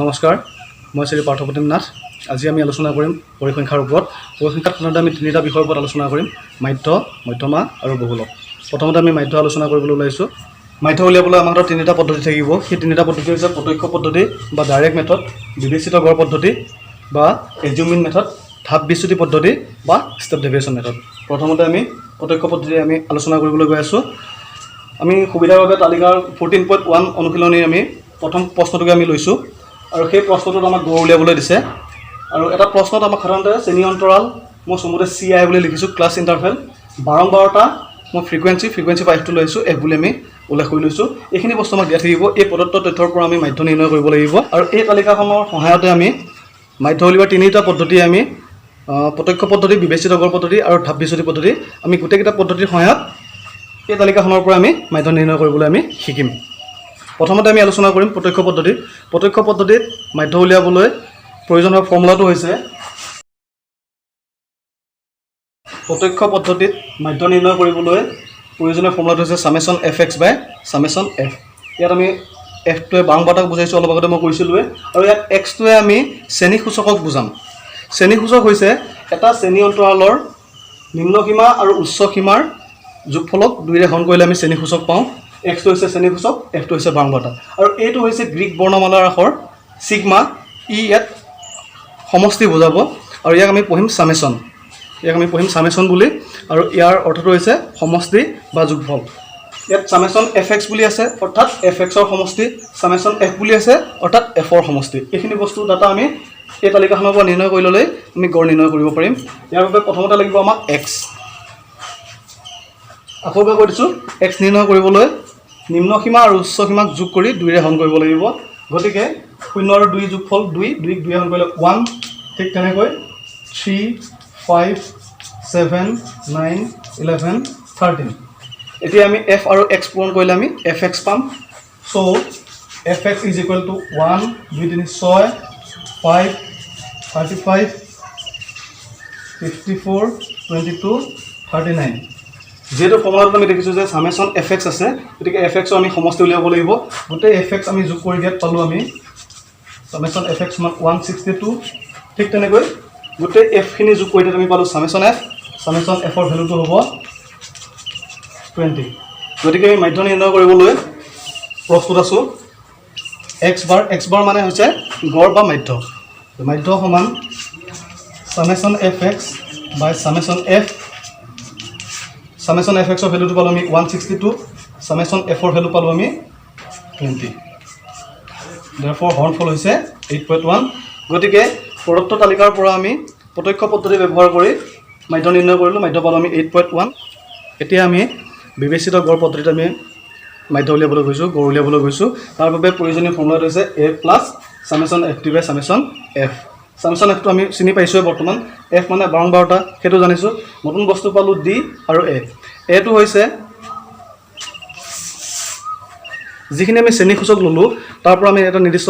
নমস্কাৰ, মই শ্ৰী পাৰ্থপ্ৰতিম নাথ। আজি আমি আলোচনা কৰিম পৰিসংখ্যাৰ ওপৰত। পৰিসংখ্যাত সাধাৰণতে আমি তিনিটা বিষয়ৰ ওপৰত আলোচনা কৰিম: মাধ্য, মধ্যমা আৰু বহুলক। প্ৰথমতে আমি মাধ্য আলোচনা কৰিবলৈ ওলাইছোঁ। মাধ্য উলিয়াবলৈ আমাৰ হাতত তিনিটা পদ্ধতি থাকিব। সেই তিনিটা পদ্ধতি হৈছে প্ৰত্যক্ষ পদ্ধতি বা ডাইৰেক্ট মেথড, বিবেচিত গড় পদ্ধতি বা এজিউমিন মেথড, ধাপ বিচ্যুতি পদ্ধতি বা ষ্টেপ ডেভিয়েশ্যন মেথড। প্ৰথমতে আমি প্ৰত্যক্ষ পদ্ধতি আমি আলোচনা কৰিবলৈ গৈ আছোঁ। আমি সুবিধাৰ বাবে তালিকাৰ 14.1 অনুশীলনী আমি প্ৰথম প্ৰশ্নটোকে আমি লৈছোঁ আৰু সেই প্ৰশ্নটোত আমাক গড় উলিয়াবলৈ দিছে। আৰু এটা প্ৰশ্নত আমাক সাধাৰণতে শ্ৰেণী অন্তৰাল মই চমুতে CI বুলি লিখিছোঁ, ক্লাছ ইণ্টাৰভেল, বাৰম্বাৰতা মই ফ্ৰিকুৱেঞ্চি 5টো লৈছোঁ, F বুলি আমি উল্লেখ কৰি লৈছোঁ। এইখিনি বস্তু আমাক দিয়া থাকিব। এই প্ৰদত্ত তথ্যৰ পৰা আমি মাধ্য নিৰ্ণয় কৰিব লাগিব আৰু এই তালিকাখনৰ সহায়তে আমি মাধ্য উলিওৱাৰ তিনিটা পদ্ধতি আমি প্ৰত্যক্ষ পদ্ধতি, বিবেচিত গড় পদ্ধতি আৰু ধাপ বিচ্যুতি পদ্ধতি, আমি গোটেইকেইটা পদ্ধতিৰ সহায়ত এই তালিকাখনৰ পৰা আমি মাধ্য নিৰ্ণয় কৰিবলৈ আমি শিকিম। প্ৰথমতে আমি আলোচনা কৰিম প্ৰত্যক্ষ পদ্ধতি। প্ৰত্যক্ষ পদ্ধতিত মাধ্য উলিয়াবলৈ প্ৰয়োজনীয় ফৰ্মুলাটো হৈছে, প্ৰত্যক্ষ পদ্ধতিত মাধ্য নিৰ্ণয় কৰিবলৈ প্ৰয়োজনীয় ফৰ্মুলাটো হৈছে সামেশ্যন fx বাই সামেশ্যন f। ইয়াত আমি fটোৱে বাৰম্বাৰতাক বুজাইছোঁ, অলপ আগতে মই কৈছিলোঁৱে। আৰু ইয়াত xটোৱে আমি শ্ৰেণী সূচকক বুজাম। শ্ৰেণী সূচক হৈছে এটা শ্ৰেণী অন্তৰালৰ নিম্ন সীমা আৰু উচ্চ সীমাৰ যোগফলক 2ৰে হৰণ কৰিলে আমি শ্ৰেণী সূচক পাওঁ। xটো হৈছে শ্ৰেণী সূচক, fটো হৈছে বাৰম্বাৰতা। আৰু এইটো হৈছে গ্ৰীক বৰ্ণমালাৰ আখৰ ছিগমা। ইয়াত সমষ্টি বুজাব আৰু ইয়াক আমি পঢ়িম সামেশ্যন। বুলি, আৰু ইয়াৰ অৰ্থটো হৈছে সমষ্টি বা যোগফল। ইয়াত সামেশ্যন fx বুলি আছে, অৰ্থাৎ fxৰ সমষ্টি, সামেশ্যন f বুলি আছে, অৰ্থাৎ fৰ সমষ্টি। এইখিনি বস্তু ডাটা আমি এই তালিকাখনৰ পৰা নিৰ্ণয় কৰি ল'লেই আমি গড় নিৰ্ণয় কৰিব পাৰিম। ইয়াৰ বাবে প্ৰথমতে লাগিব আমাক x। আকৌ এবাৰ কৈ দিছোঁ, x নিৰ্ণয় কৰিবলৈ নিম্ন সীমা আৰু উচ্চ সীমাক যোগ কৰি 2ৰে হৰণ কৰিব লাগিব। গতিকে 0 আৰু 2 যোগফল 2, 2ক 2ৰে হৰণ কৰিলে 1। ঠিক তেনেকৈ 3, 5, 7, 9, 11, 13। এতিয়া আমি f আৰু x পূৰণ কৰিলে আমি fx পাম। চ' fx ইজ ইকুৱেল টু 1, 2, 3, 6, 5, 35, 54, 22, 39। যিহেতু ফৰ্মুলাটোত আমি দেখিছোঁ যে সামেশ্যন fx আছে, গতিকে fxৰ আমি সমষ্টি উলিয়াব লাগিব। গোটেই fx আমি যোগ কৰি দিয়াত পালোঁ আমি সামেশ্যন fx সমান 162। ঠিক তেনেকৈ গোটেই fখিনি যোগ কৰি দিয়াত আমি পালোঁ সামেশ্যন f। সামেশ্যন fৰ ভেলুটো হ'ব 20। গতিকে আমি মাধ্য নিৰ্ণয় কৰিবলৈ প্ৰস্তুত আছোঁ। x বাৰ মানে হৈছে গড় বা মাধ্য। মাধ্য সমান সামেশ্যন fx বাই সামেশ্যন f। সামেশ্যন fxৰ ভেলুটো পালোঁ আমি 162, সামেশ্যন fৰ ভেলু পালোঁ আমি 20। therefore হৰণফল হৈছে 8.1। গতিকে প্ৰদত্ত তালিকাৰ পৰা আমি প্ৰত্যক্ষ পদ্ধতি ব্যৱহাৰ কৰি মাধ্য নিৰ্ণয় কৰিলোঁ। মাধ্য পালোঁ আমি 8.1। এতিয়া আমি বিবেচিত গড় পদ্ধতিত আমি মাধ্য উলিয়াবলৈ গৈছোঁ, গড় উলিয়াবলৈ গৈছোঁ। তাৰ বাবে প্ৰয়োজনীয় ফৰ্মুলাটো হৈছে a plus summation ft by summation f। Summation fটো আমি চিনি পাইছোঁৱে বৰ্তমান। f মানে বাৰম্বাৰতা, সেইটো জানিছোঁ। নতুন বস্তু পালোঁ d আৰু a। এটো হৈছে যিখিনি আমি শ্ৰেণী সূচক ল'লোঁ, তাৰ পৰা আমি এটা নিৰ্দিষ্ট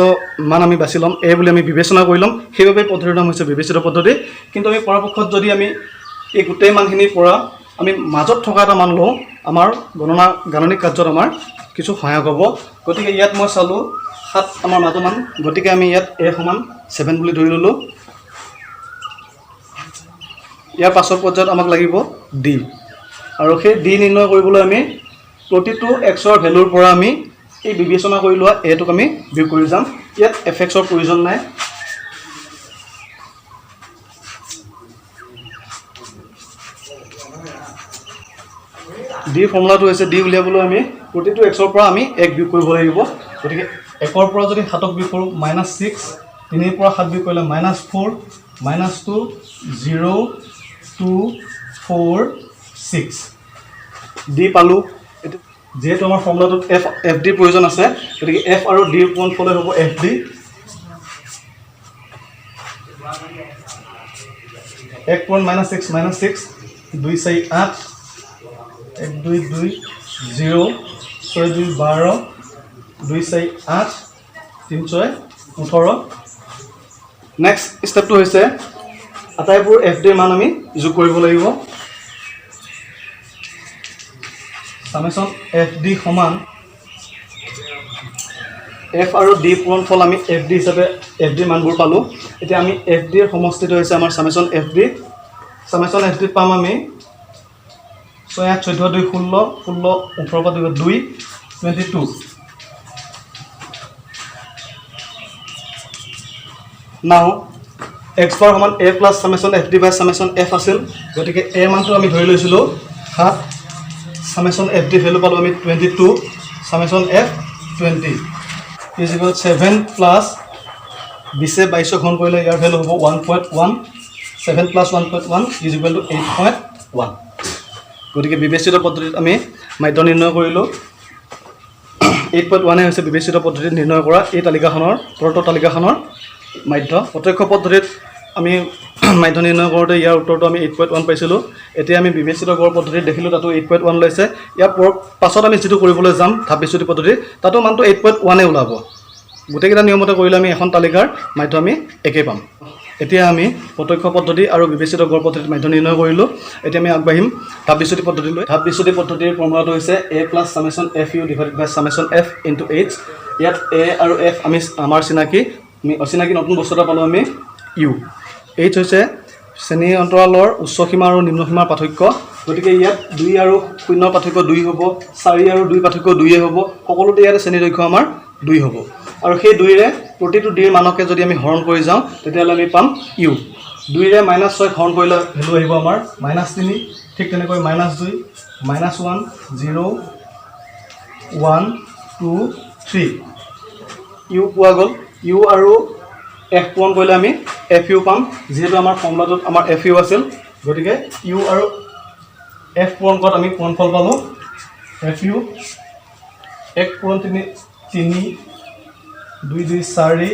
মান আমি বাছি ল'ম, a বুলি আমি বিবেচনা কৰি ল'ম। সেইবাবে পদ্ধতিৰ নাম হৈছে বিবেচিত পদ্ধতি। কিন্তু আমি পৰাপক্ষত যদি আমি এই গোটেই মানখিনিৰ পৰা আমি মাজত থকা এটা মান লওঁ, আমাৰ গাণনিক কাৰ্যত আমাৰ কিছু সহায়ক হ'ব। গতিকে ইয়াত মই চালোঁ 7 আমাৰ মাজৰ মান, গতিকে আমি ইয়াত a সমান 7 বুলি ধৰি ল'লোঁ। ইয়াৰ পাছৰ পৰ্যায়ত আমাক লাগিব d, আৰু সেই d নিৰ্ণয় কৰিবলৈ আমি প্ৰতিটো xৰ ভেলুৰ পৰা আমি এই বিবেচনা কৰি লোৱা এটোক আমি বিয়োগ কৰি যাম। ইয়াত fxৰ প্ৰয়োজন নাই। d ফৰ্মুলাটো হৈছে, d উলিয়াবলৈ আমি প্ৰতিটো xৰ পৰা আমি 1 বিয়োগ কৰিব লাগিব। গতিকে 1ৰ পৰা যদি 7ক বিয়োগ কৰোঁ -6, 3ৰ পৰা 7 বিয়োগ কৰিলে -4, -2, 0, 2, 4, 6। d পালোঁ। যিহেতু আমাৰ ফৰ্মুলাটোত fd প্ৰয়োজন আছে, গতিকে f আৰু d ৰ গুণফলে হ'ব fd। 1 -6, -6, 2, 4, 8, 1, 2, 2, 0, 6, 2, 12, 2, 4, 8, 3, 6, 18। নেক্সট ষ্টেপটো হৈছে আটাইবোৰ fd মান আমি যোগ কৰিব লাগিব। সামেশ্যন fd সমান এফ আৰু ডি পূৰণফল আমি এফ ডি হিচাপে এফ ডিৰ মানবোৰ পালোঁ এতিয়া আমি এফ ডিৰ সমষ্টিটো হৈছে আমাৰ summation F D summation F ডিত পাম আমি 6 8 14 2 16 16 18 পৰা 2 22 নাও এক্স বাৰ সমান A plus summation F D by summation F আছিল গতিকে এ মানটো আমি ধৰি লৈছিলোঁ 7 চামেশ্যন এফ ডি ভেলু পালোঁ আমি 22 summation F 20 is equal 7 plus 20 22 ঘন কৰিলে ইয়াৰ ভেলু হ'ব 1.1 7 প্লাছ 1.1 ইজ ইকুৱেল টু 8.1 গতিকে বিবেচিত পদ্ধতিত আমি মাধ্য নিৰ্ণয় কৰিলোঁ 8.1 হৈছে বিবেচিত পদ্ধতিত নিৰ্ণয় কৰা এই তালিকাখনৰ প্ৰদত্ত তালিকাখনৰ মাধ্য প্ৰত্যক্ষ পদ্ধতিত আমি মাধ্য নিৰ্ণয় কৰোঁতে ইয়াৰ উত্তৰটো আমি 8.1 পাইছিলোঁ এতিয়া আমি বিবেচিত গড় পদ্ধতিত দেখিলোঁ তাতো 8.1 লৈছে ইয়াৰ পাছত আমি যিটো কৰিবলৈ যাম ধাপ বিচ্যুতি পদ্ধতি তাতো মানটো 8.1 ওলাব গোটেইকেইটা নিয়মতে কৰিলে আমি এখন তালিকাৰ মাধ্য আমি একেই পাম এতিয়া আমি প্ৰত্যক্ষ পদ্ধতি আৰু বিবেচিত গড় পদ্ধতিত মাধ্য নিৰ্ণয় কৰিলোঁ এতিয়া আমি আগবাঢ়িম ধাপ বিচ্যুতি পদ্ধতিলৈ ধাপ বিচ্যুতি পদ্ধতিৰ ফৰ্মুলাটো হৈছে a plus summation F U divided by summation F into H ইয়াত a আৰু f আমি আমাৰ চিনাকি আমি অচিনাকি নতুন বস্তু এটা পালোঁ আমি ইউ এইচ হৈছে শ্ৰেণী অন্তৰালৰ উচ্চ সীমা আৰু নিম্ন সীমাৰ পাৰ্থক্য গতিকে ইয়াত 2 আৰু 0 পাৰ্থক্য 2 হ'ব 4 আৰু 2 পাৰ্থক্য 2 হ'ব সকলোতে ইয়াত শ্ৰেণী দৈৰ্ঘ্য আমাৰ 2 হ'ব আৰু সেই 2 ৰে প্ৰতিটো d মানকে যদি আমি হৰণ কৰি যাওঁ তেতিয়াহ'লে আমি পাম ইউ 2 ৰে -6 হৰণ কৰিলে ভেলু আহিব আমাৰ -3 ঠিক তেনেকৈ -2 -1 0 1 2 3 ইউ পোৱা গ'ল ইউ আৰু এফ পূৰণ কৰিলে আমি এফ ইউ পাম যিহেতু আমাৰ ফৰ্মুলাটোত আমাৰ এফ ইউ আছিল গতিকে ইউ আৰু এফ পূৰণ কৰাত আমি পূৰণফল পালোঁ এফ ইউ 1 পূৰণ 3 2 2 4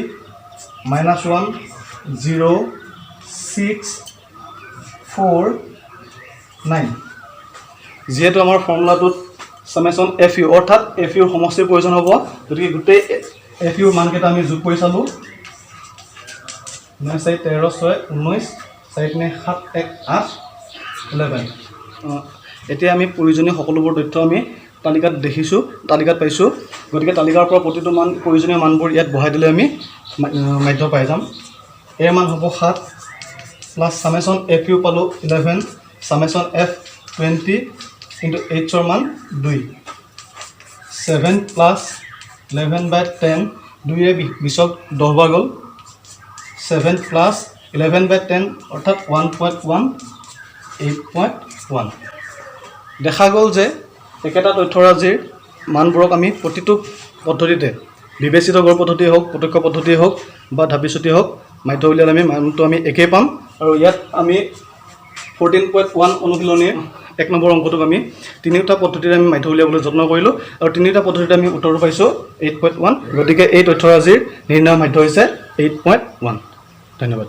-1 0 6 4 9 যিহেতু আমাৰ ফৰ্মুলাটোত চামেশ্যন এফ ইউ অৰ্থাৎ এফ ইউৰ সমষ্টিৰ প্ৰয়োজন হ'ব গতিকে গোটেই এফ ইউৰ মানকেইটা আমি যোগ কৰি চালোঁ 9 4 13 6 19 4 3 7 1 8 11 এতিয়া আমি প্ৰয়োজনীয় সকলোবোৰ তথ্য আমি তালিকাত দেখিছোঁ তালিকাত পাইছোঁ গতিকে তালিকাৰ পৰা প্ৰতিটো মান প্ৰয়োজনীয় মানবোৰ ইয়াত বহাই দিলে আমি মাধ্য পাই যাম এৰ মান হ'ব 7 প্লাছ চামেশ্যন এফ ইউ পালোঁ 11 চামেশ্যন এফ 20 কিন্তু এইচৰ মান 2 7 প্লাছ 11 বাই 10 2 ৰে 20ক 10 বাৰ গ'ল 7 প্লাছ 11 বাই 10 অৰ্থাৎ 1.1 8.1 দেখা গ'ল যে একেটা তথ্যৰাজিৰ মানবোৰক আমি প্ৰতিটো পদ্ধতিতে বিবেচিত গড় পদ্ধতিয়ে হওক প্ৰত্যক্ষ পদ্ধতিয়ে হওক বা ধাপ বিচ্যুতি হওক মাধ্য উলিয়ালে আমি মানটো আমি একেই পাম আৰু ইয়াত আমি 14.1 অনুশীলনীৰ 1 নম্বৰ অংকটোক আমি তিনিটা পদ্ধতিৰে আমি মাধ্য উলিয়াবলৈ যত্ন কৰিলোঁ আৰু তিনিটা পদ্ধতিতে আমি উত্তৰটো পাইছোঁ 8.1 গতিকে এই তথ্যৰাজিৰ নিৰ্ণয় মাধ্য হৈছে 8.1 ধন্যবাদ